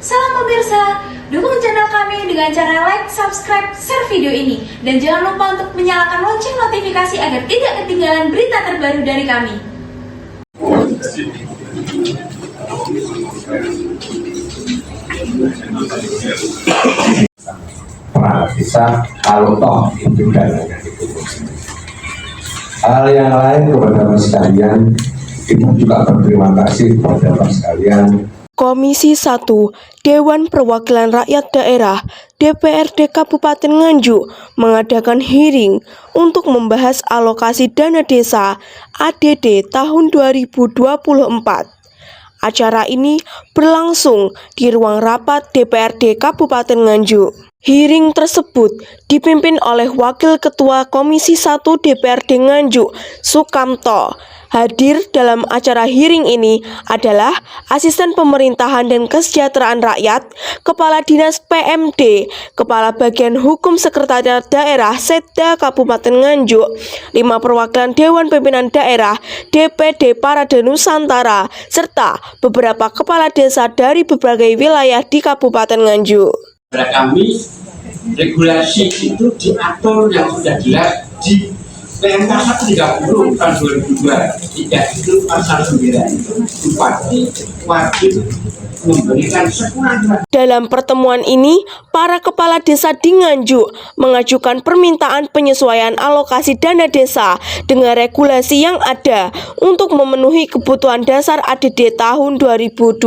Salam pemirsa, dukung channel kami dengan cara like, subscribe, share video ini. Dan jangan lupa untuk menyalakan lonceng notifikasi agar tidak ketinggalan berita terbaru dari kami. Bisa kalau toh itu dananya diputus. Hal yang lain kepada Mas sekalian, kita juga berterima kasih kepada Mas sekalian. Komisi 1 Dewan Perwakilan Rakyat Daerah DPRD Kabupaten Nganjuk mengadakan hearing untuk membahas alokasi dana desa ADD tahun 2024. Acara ini berlangsung di ruang rapat DPRD Kabupaten Nganjuk. Hearing tersebut dipimpin oleh Wakil Ketua Komisi 1 DPRD Nganjuk, Sukamto. Hadir dalam acara hearing ini adalah Asisten Pemerintahan dan Kesejahteraan Rakyat, Kepala Dinas PMD, Kepala Bagian Hukum Sekretariat Daerah Setda Kabupaten Nganjuk, 5 perwakilan Dewan Pimpinan Daerah DPD Parade Nusantara, serta beberapa kepala desa dari berbagai wilayah di Kabupaten Nganjuk. Pada kami, regulasi itu diatur yang sudah jelas di PMK 130 tahun 2002. Tidak itu pasal 9 itu bupati wajib memberikan sekurang-kurangnya. Dalam pertemuan ini, para kepala desa di Nganjuk mengajukan permintaan penyesuaian alokasi dana desa dengan regulasi yang ada untuk memenuhi kebutuhan dasar ADD tahun 2024.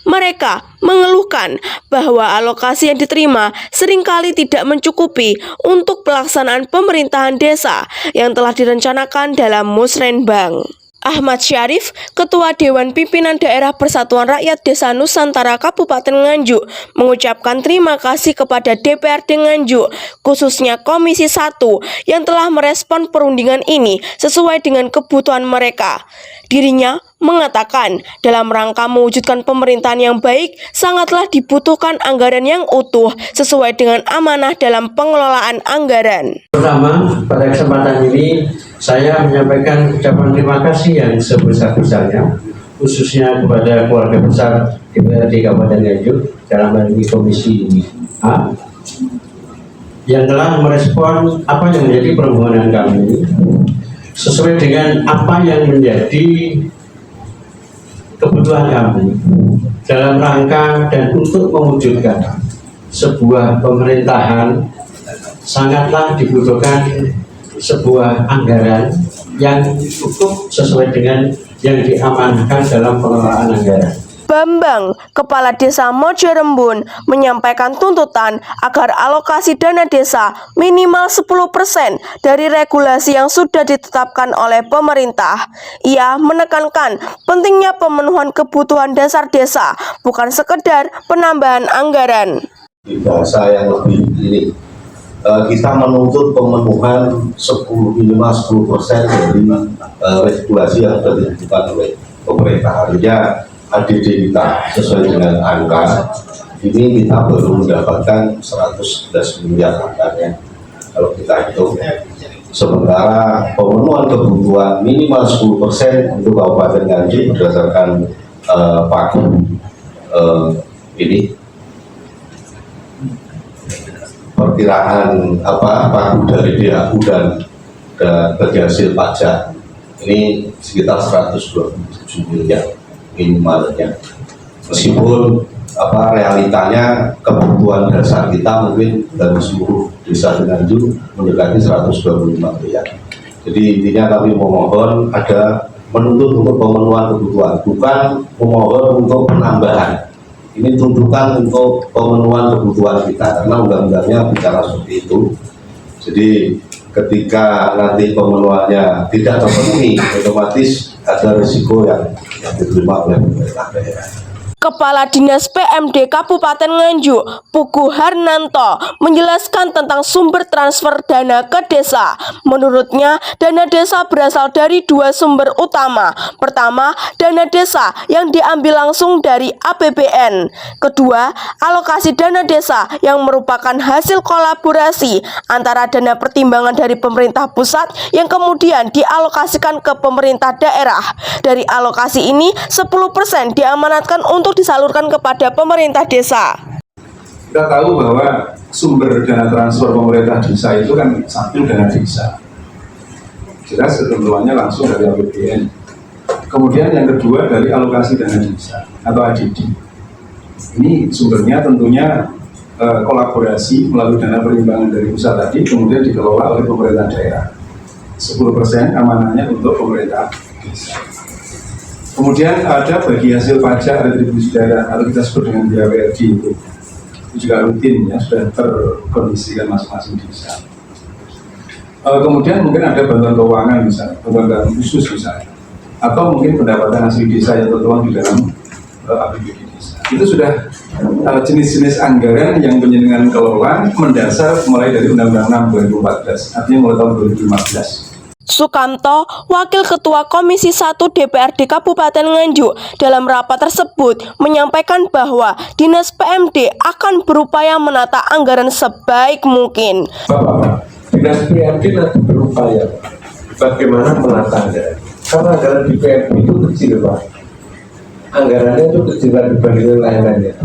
Mereka mengeluhkan bahwa alokasi yang diterima seringkali tidak mencukupi untuk pelaksanaan pemerintahan desa yang telah direncanakan dalam Musrenbang. Ahmad Syarif, Ketua Dewan Pimpinan Daerah Persatuan Rakyat Desa Nusantara Kabupaten Nganjuk, mengucapkan terima kasih kepada DPRD Nganjuk, khususnya Komisi 1 yang telah merespon perundingan ini sesuai dengan kebutuhan mereka. Dirinya mengatakan dalam rangka mewujudkan pemerintahan yang baik sangatlah dibutuhkan anggaran yang utuh sesuai dengan amanah dalam pengelolaan anggaran. Pertama, pada kesempatan ini saya menyampaikan ucapan terima kasih yang sebesar-besarnya khususnya kepada keluarga besar DPRD Kabupaten Nganjuk dalam hal ini Komisi A yang telah merespon apa yang menjadi permohonan kami sesuai dengan apa yang menjadi kebutuhan kami dalam rangka dan untuk mewujudkan sebuah pemerintahan sangatlah dibutuhkan sebuah anggaran yang cukup sesuai dengan yang diamanahkan dalam pengelolaan anggaran. Bambang, Kepala Desa Mojorembun, menyampaikan tuntutan agar alokasi dana desa minimal 10% dari regulasi yang sudah ditetapkan oleh pemerintah. Ia menekankan pentingnya pemenuhan kebutuhan dasar desa, bukan sekedar penambahan anggaran. Di bahasa yang lebih ini, kita menuntut pemenuhan minimal 10% dari regulasi yang sudah ditentukan oleh pemerintah. Artinya ADD kita sesuai dengan angka ini kita baru mendapatkan 111 miliar angkanya kalau kita hitung. Sementara pemenuhan kebutuhan minimal 10% untuk Kabupaten Nganjuk berdasarkan pagu ini perkiraan pagu dari DAU dan bagi hasil pajak ini sekitar 127 miliar minimalnya, meskipun realitanya kebutuhan dasar kita mungkin dari seluruh desa Nganjuk mendekati 125 miliar. Jadi intinya kami memohon ada menuntut untuk pemenuhan kebutuhan, bukan memohon untuk penambahan. Ini tuntutan untuk pemenuhan kebutuhan kita karena undang-undangnya bicara seperti itu. Jadi ketika nanti pemenuhannya tidak terpenuhi, otomatis ada risiko yang diterima oleh pemerintah daerah. Kepala Dinas PMD Kabupaten Nganjuk, Pugu Harnanto, menjelaskan tentang sumber transfer dana ke desa. Menurutnya, dana desa berasal dari dua sumber utama. Pertama, dana desa yang diambil langsung dari APBN. Kedua, alokasi dana desa yang merupakan hasil kolaborasi antara dana pertimbangan dari pemerintah pusat yang kemudian dialokasikan ke pemerintah daerah. Dari alokasi ini, 10% diamanatkan untuk untuk disalurkan kepada pemerintah desa. Kita tahu bahwa sumber dana transfer pemerintah desa itu kan satu dana desa, jelas ketentuannya langsung dari APBN. Kemudian yang kedua dari alokasi dana desa atau ADD. Ini sumbernya tentunya kolaborasi melalui dana perimbangan dari pusat tadi, kemudian dikelola oleh pemerintah daerah. 10% amanahnya untuk pemerintah desa. Kemudian ada bagi hasil pajak retribusi daerah atau kita sebut dengan BAPRD itu juga rutin ya, sudah terkondisikan masing-masing desa. Kemudian mungkin ada bantuan keuangan misalnya, bantuan khusus misalnya, atau mungkin pendapatan asli desa yang tertuang di dalam APBD desa. Itu sudah jenis-jenis anggaran yang penjenengan kelola mendasar mulai dari Undang-Undang 6 2014, artinya mulai tahun 2015. Sukamto, Wakil Ketua Komisi 1 DPRD Kabupaten Nganjuk, dalam rapat tersebut menyampaikan bahwa Dinas PMD akan berupaya menata anggaran sebaik mungkin. Bapak, Dinas PMD nanti berupaya bagaimana menata anggaran. Karena anggaran di PMD itu kecil, Pak. Anggarannya itu kecil dibandingkan lain-lainnya.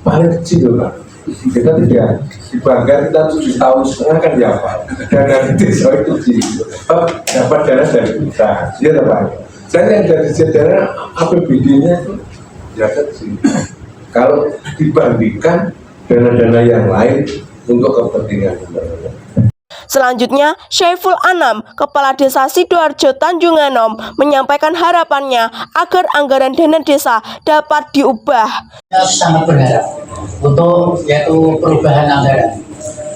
Paling kecil, Pak. Kita tidak dibangga, kita 7 tahun setengah kan ya Pak. Dana desa itu kecil. Dapat dana dari kita, ya Pak. Saya yang dari sejarah APBD-nya itu ya kecil. Kalau dibandingkan dana-dana yang lain untuk kepentingan negara. Selanjutnya, Syaiful Anam, Kepala Desa Sidoarjo Tanjung Anom, menyampaikan harapannya agar anggaran dana desa dapat diubah. Sangat berharap untuk yaitu perubahan anggaran,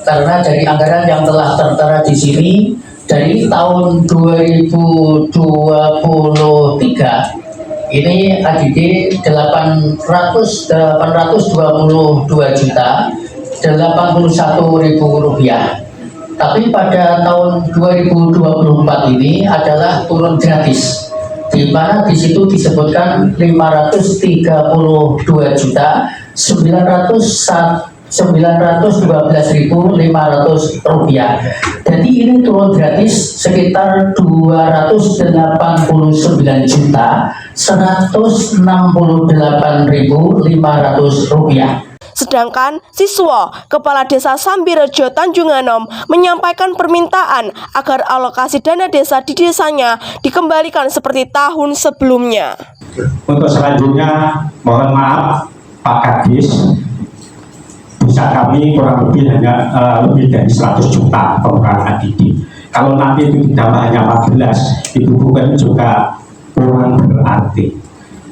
karena dari anggaran yang telah tertera di sini dari tahun 2023 ini ADD 822.081.000 rupiah. Tapi pada tahun 2024 ini adalah turun gratis, di mana di situ disebutkan 532.912.500 rupiah. Jadi ini turun gratis sekitar 289.168.500 rupiah. Sedangkan siswa Kepala Desa Sambirejo Tanjung Anom menyampaikan permintaan agar alokasi dana desa di desanya dikembalikan seperti tahun sebelumnya. Untuk selanjutnya, mohon maaf Pak Kadis, bisa kami kurang lebih hanya lebih dari 100 juta pengurangan ADD. Kalau nanti itu ditambah hanya 14, itu bukan juga kurang berarti.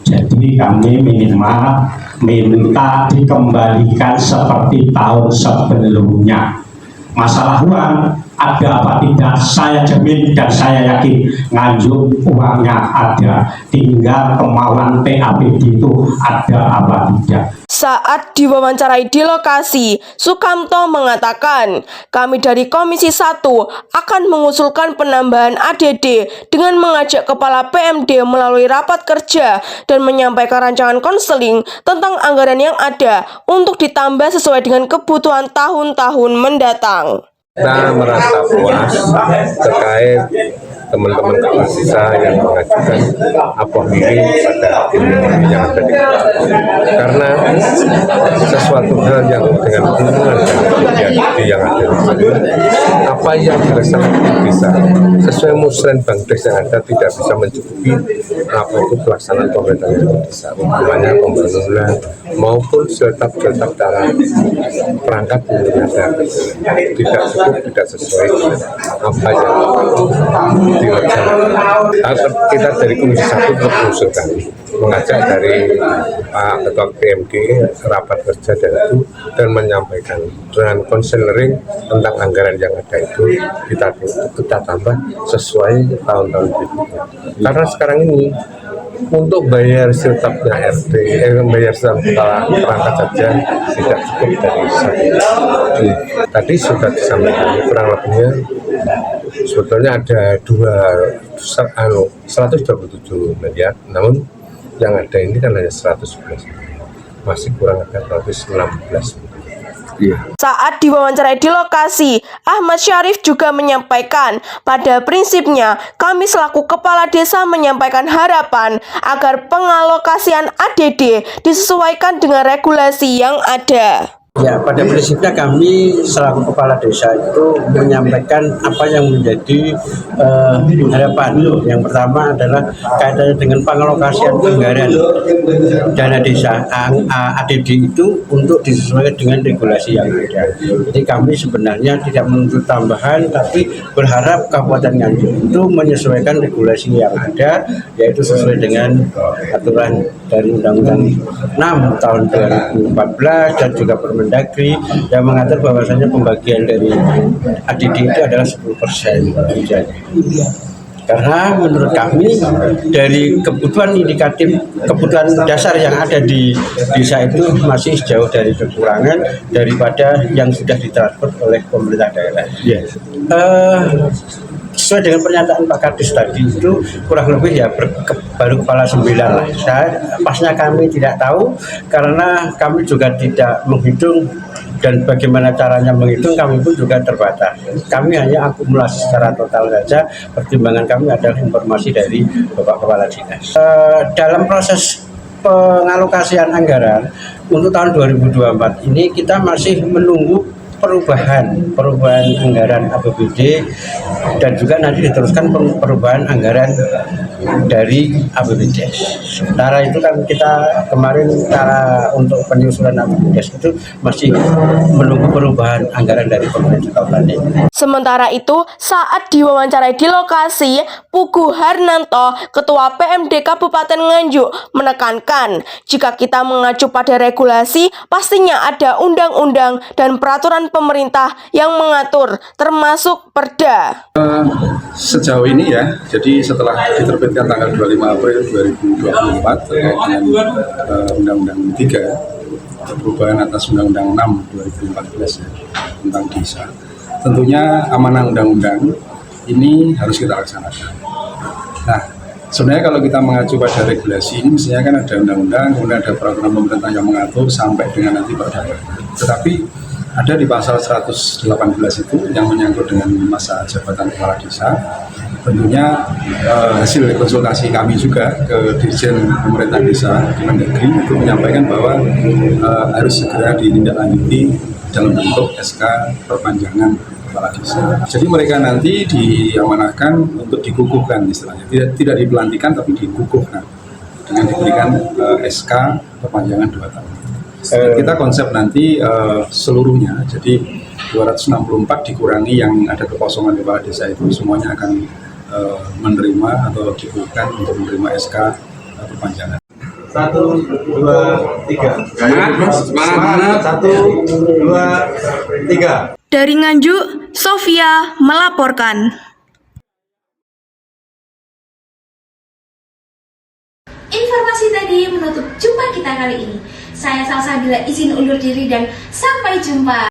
Jadi kami minimal minta dikembalikan seperti tahun sebelumnya. Masalah uang ada apa tidak, saya jamin dan saya yakin Nganjuk uangnya ada, tinggal kemauan PAPD itu ada apa tidak. Saat diwawancarai di lokasi, Sukamto mengatakan, kami dari Komisi 1 akan mengusulkan penambahan ADD dengan mengajak Kepala PMD melalui rapat kerja dan menyampaikan rancangan konseling tentang anggaran yang ada untuk ditambah sesuai dengan kebutuhan tahun-tahun mendatang. Kita merasa puas terkait teman-teman kepala desa yang mengajukan APBD pada yang ada di karena sesuatu hal yang dengan hubungan dengan yang ada di sini, apa yang dilaksanakan di desa sesuai musrenbang desa yang ada tidak bisa mencukupi apa itu pelaksanaan pemerintahan di desa, hubungannya pembangunan maupun setap dalam perangkat yang ada tidak cukup, tidak sesuai dengan apa yang dilaksanakan. Kita dari Komisi 1 mengusulkan mengajak dari Pak Ketua PMD rapat kerja dan menyampaikan dengan konseling tentang anggaran yang ada itu kita tambah sesuai tahun-tahun berikutnya. Karena sekarang ini untuk bayar siltapnya RT, bayar siltap kepala perangkat saja tidak cukup dari satu. Tadi sudah disampaikan kurang lebihnya sebetulnya ada 127 miliar, namun yang ada ini kan hanya 111, masih kurang ada 116 miliar. Saat diwawancarai di lokasi, Ahmad Syarif juga menyampaikan pada prinsipnya kami selaku kepala desa menyampaikan harapan agar pengalokasian ADD disesuaikan dengan regulasi yang ada. Ya, pada prinsipnya kami selaku kepala desa itu menyampaikan apa yang menjadi harapan. Yang pertama adalah kaitannya dengan pengalokasian anggaran dana desa ADD itu untuk disesuaikan dengan regulasi yang ada. Jadi kami sebenarnya tidak menuntut tambahan, tapi berharap Kabupaten Nganjuk itu menyesuaikan regulasi yang ada, yaitu sesuai dengan aturan dari Undang-Undang 6 tahun 2014 dan juga Permendagri yang mengatur bahwasanya pembagian dari ADD itu adalah 10% saja. Karena menurut kami dari kebutuhan indikatif, kebutuhan dasar yang ada di desa itu masih jauh dari kekurangan daripada yang sudah ditransfer oleh pemerintah daerah. Sesuai dengan pernyataan Pak Kadis tadi itu kurang lebih ya baru kepala 9 lah. Pasnya kami tidak tahu karena kami juga tidak menghitung dan bagaimana caranya menghitung kami pun juga terbatas. Kami hanya akumulasi secara total saja. Pertimbangan kami adalah informasi dari Bapak Kepala Dinas. Dalam proses pengalokasian anggaran untuk tahun 2024 ini kita masih menunggu perubahan anggaran APBD dan juga nanti diteruskan perubahan anggaran dari APBDes. Sementara itu kan kita kemarin cara untuk penyusunan APBDes itu masih menunggu perubahan anggaran dari pemerintah kabupaten. Sementara itu, saat diwawancarai di lokasi, Pugu Harnanto, Ketua PMD Kabupaten Nganjuk, menekankan jika kita mengacu pada regulasi, pastinya ada undang-undang dan peraturan pemerintah yang mengatur, termasuk Perda. Sejauh ini ya, jadi setelah diterbitkan tanggal 25 April 2024 terkait dengan Undang-Undang 3 perubahan atas Undang-Undang 6 2014 ya, tentang desa. Tentunya amanah undang-undang ini harus kita laksanakan. Nah, sebenarnya kalau kita mengacu pada regulasi ini, mestinya kan ada undang-undang, kemudian ada peraturan pemerintah yang mengatur sampai dengan nanti Perda. Tetapi ada di pasal 118 itu yang menyangkut dengan masa jabatan kepala desa. Tentunya hasil konsultasi kami juga ke Dirjen Pemerintah Desa Kemendagri itu menyampaikan bahwa harus segera ditindaklanjuti dalam bentuk SK perpanjangan kepala desa. Jadi mereka nanti diamanahkan untuk dikukuhkan istilahnya, tidak dipelantikan tapi dikukuhkan dengan diberikan SK perpanjangan 2 tahun. Kita konsep nanti seluruhnya, jadi 264 dikurangi yang ada kekosongan kepala desa itu semuanya akan menerima atau dikukuhkan untuk menerima SK perpanjangan. 1, 2, 3. Semangat. 1, 2, 3. Dari Nganjuk, Sofia melaporkan. Informasi tadi menutup jumpa kita kali ini. Saya Salsabila izin undur diri dan sampai jumpa.